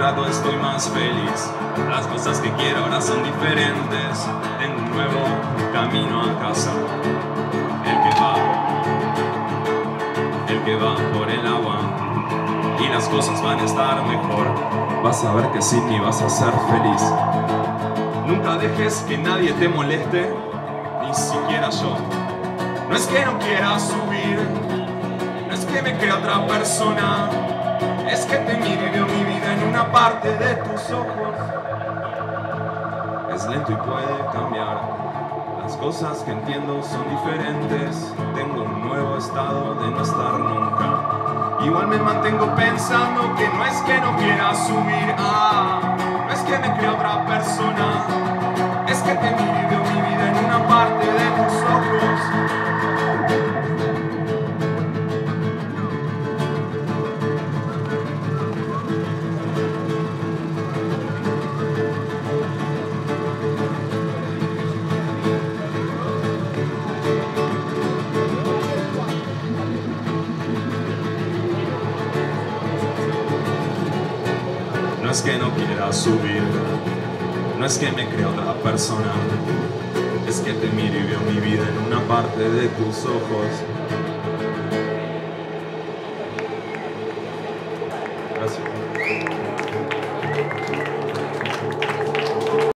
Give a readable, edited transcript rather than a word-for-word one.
rato estoy más feliz. Las cosas que quiero ahora son diferentes. Tengo un nuevo camino a casa. El que va por el agua. Y las cosas van a estar mejor. Vas a ver que sin mí vas a ser feliz. Nunca dejes que nadie te moleste, ni siquiera yo. No es que no quiera subir, no es que me crea otra persona, es que te miro y veo mi vida en una parte de tus ojos. Es lento y puede cambiar, las cosas que entiendo son diferentes. Tengo un nuevo estado de no estar nunca. Igual me mantengo pensando que no es que no quiera subir, no es que me crea otra persona, es que te miro y veo mi vida en una parte de tus ojos. No es que no quiera subir, no es que me crea otra persona, es que te miro y veo mi vida en una parte de tus ojos.